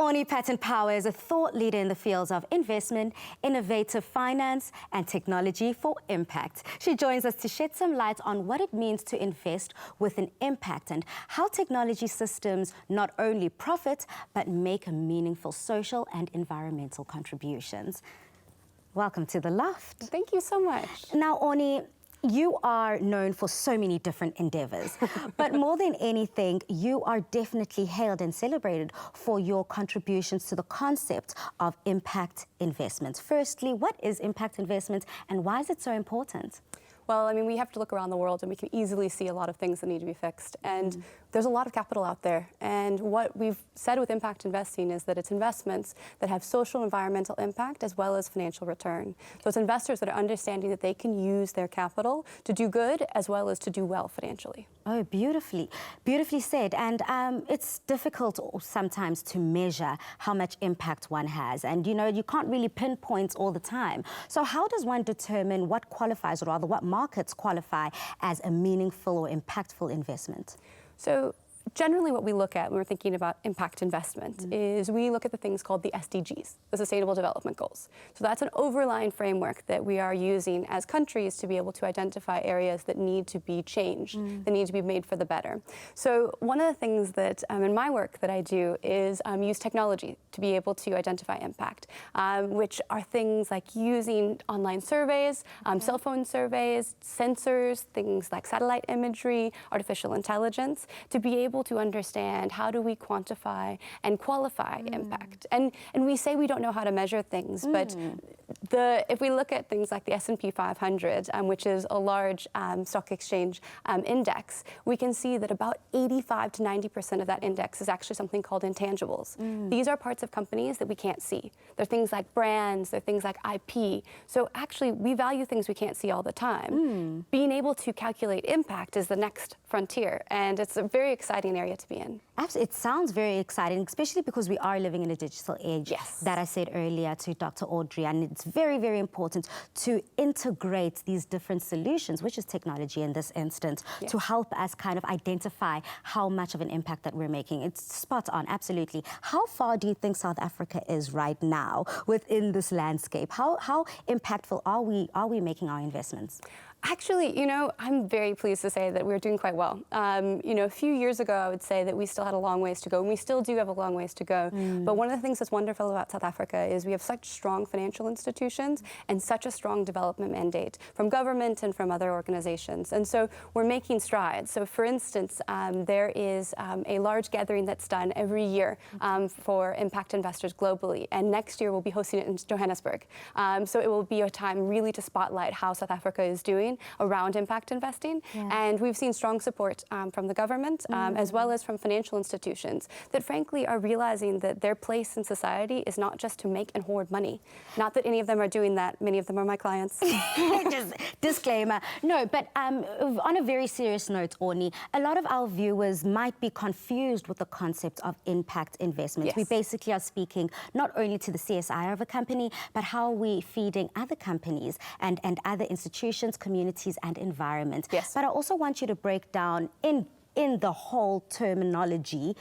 Aunnie Patton Power is a thought leader in the fields of investment, innovative finance, and technology for impact. She joins us to shed some light on what it means to invest with an impact and how technology systems not only profit, but make meaningful social and environmental contributions. Welcome to the Loft. Thank you so much. Now, Aunnie, you are known for so many different endeavors, but more than anything, you are definitely hailed and celebrated for your contributions to the concept of impact investments. Firstly, what is impact investment and why is it so important? Well, I mean, we have to look around the world and we can easily see a lot of things that need to be fixed. And there's a lot of capital out there. And what we've said with impact investing is that it's investments that have social and environmental impact as well as financial return. So it's investors that are understanding that they can use their capital to do good as well as to do well financially. Oh, beautifully said. And it's difficult sometimes to measure how much impact one has. And, you know, you can't really pinpoint all the time. So how does one determine what qualifies, or rather what markets qualify as a meaningful or impactful investment? So generally what we look at when we're thinking about impact investment is we look at the things called the SDGs, the Sustainable Development Goals. So that's an overlying framework that we are using as countries to be able to identify areas that need to be changed, that need to be made for the better. So one of the things that in my work that I do is use technology to be able to identify impact, which are things like using online surveys, cell phone surveys, sensors, things like satellite imagery, artificial intelligence, to be able to understand how do we quantify and qualify impact. And we say we don't know how to measure things, but if we look at things like the S&P 500, which is a large stock exchange index, we can see that about 85 to 90% of that index is actually something called intangibles. These are parts of companies that we can't see. They're things like brands, they're things like IP. So actually, we value things we can't see all the time. Being able to calculate impact is the next frontier, and it's a very exciting area to be in. Absolutely. It sounds very exciting, especially because we are living in a digital age. Yes. That I said earlier to Dr. Audrey, and it's very, very important to integrate these different solutions, which is technology in this instance, to help us kind of identify how much of an impact that we're making. It's spot on, absolutely. How far do you think South Africa is right now within this landscape? How impactful are we making our investments? Actually, you know, I'm very pleased to say that we're doing quite well. You know, a few years ago, I would say that we still had a long ways to go, and we still do have a long ways to go. But one of the things that's wonderful about South Africa is we have such strong financial institutions and such a strong development mandate from government and from other organizations. And so we're making strides. So for instance, there is a large gathering that's done every year for impact investors globally. And next year, we'll be hosting it in Johannesburg. So it will be a time really to spotlight how South Africa is doing around impact investing. And we've seen strong support from the government as well as from financial institutions that frankly are realizing that their place in society is not just to make and hoard money. Not that any of them are doing that. Many of them are my clients. Just disclaimer. No, but on a very serious note, Aunnie, a lot of our viewers might be confused with the concept of impact investment. We basically are speaking not only to the CSIR of a company, but how we feeding other companies and other institutions, communities and environment. But I also want you to break down in the whole terminology,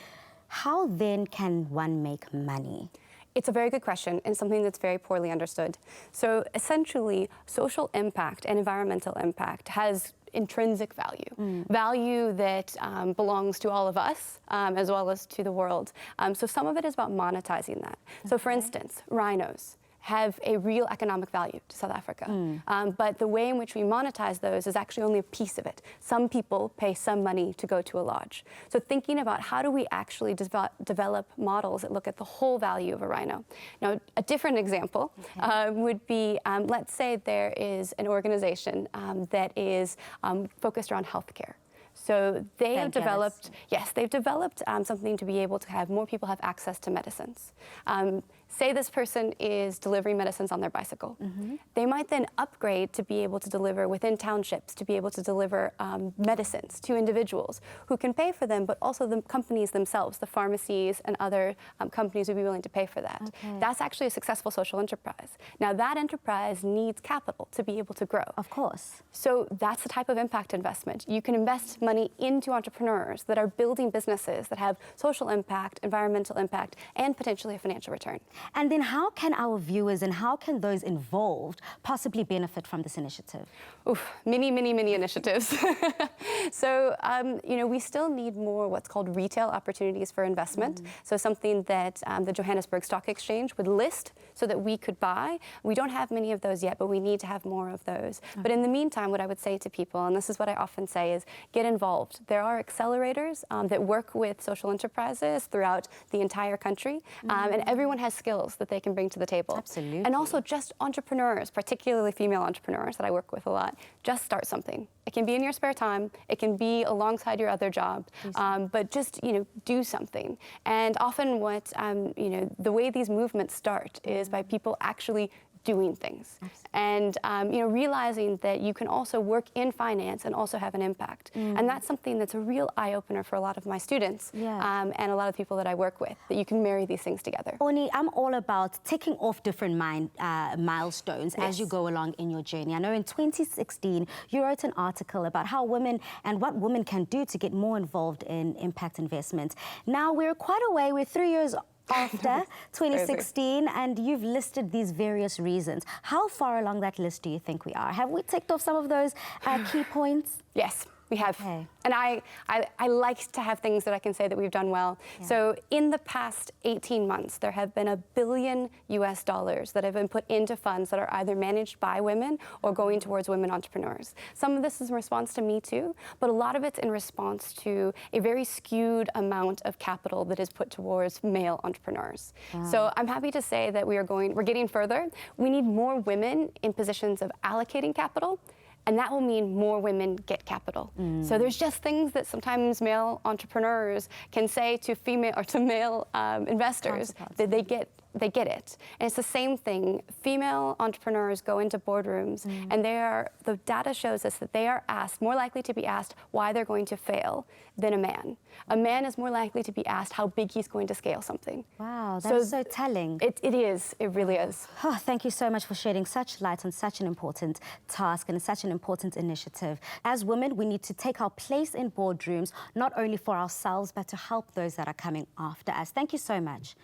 how then can one make money? It's a very good question and something that's very poorly understood. So essentially, social impact and environmental impact has intrinsic value, value that belongs to all of us as well as to the world. So some of it is about monetizing that. So for instance, rhinos have a real economic value to South Africa. But the way in which we monetize those is actually only a piece of it. Some people pay some money to go to a lodge. So thinking about how do we actually develop models that look at the whole value of a rhino. Now, a different example would be, let's say there is an organization that is focused around healthcare. So they have developed, they've developed something to be able to have more people have access to medicines. Say this person is delivering medicines on their bicycle. They might then upgrade to be able to deliver within townships, to be able to deliver medicines to individuals who can pay for them, but also the companies themselves, the pharmacies and other companies would be willing to pay for that. That's actually a successful social enterprise. Now that enterprise needs capital to be able to grow. Of course. So that's the type of impact investment. You can invest money money into entrepreneurs that are building businesses that have social impact, environmental impact, and potentially a financial return. And then how can our viewers and how can those involved possibly benefit from this initiative? Oof, many, many, many initiatives. So, you know, we still need more what's called retail opportunities for investment. So something that the Johannesburg Stock Exchange would list so that we could buy. We don't have many of those yet, but we need to have more of those. But in the meantime, what I would say to people, and this is what I often say, is get involved. There are accelerators that work with social enterprises throughout the entire country, and everyone has skills that they can bring to the table. Absolutely. And also just entrepreneurs, particularly female entrepreneurs that I work with a lot, just start something. It can be in your spare time, it can be alongside your other job, but just, you know, do something. And often what, you know, the way these movements start is by people actually doing things. And you know, realizing that you can also work in finance and also have an impact. And that's something that's a real eye-opener for a lot of my students and a lot of people that I work with, that you can marry these things together. Aunnie, I'm all about ticking off different milestones as you go along in your journey. I know in 2016, you wrote an article about how women and what women can do to get more involved in impact investments. Now, we're quite a way, we're 3 years after 2016, and you've listed these various reasons. How far along that list do you think we are? Have we ticked off some of those key points? Yes, we have. Okay. And I like to have things that I can say that we've done well. So in the past 18 months, there have been $1 billion that have been put into funds that are either managed by women or going towards women entrepreneurs. Some of this is in response to Me Too, but a lot of it's in response to a very skewed amount of capital that is put towards male entrepreneurs. So I'm happy to say that we're getting further. We need more women in positions of allocating capital, and that will mean more women get capital. So there's just things that sometimes male entrepreneurs can say to female or to male investors that they get it. And it's the same thing. Female entrepreneurs go into boardrooms and the data shows us that they are more likely to be asked why they're going to fail than a man. A man is more likely to be asked how big he's going to scale something. Wow, that's so telling. It is, it really is. Oh, thank you so much for shedding such light on such an important task and such an important initiative. As women, we need to take our place in boardrooms, not only for ourselves, but to help those that are coming after us. Thank you so much.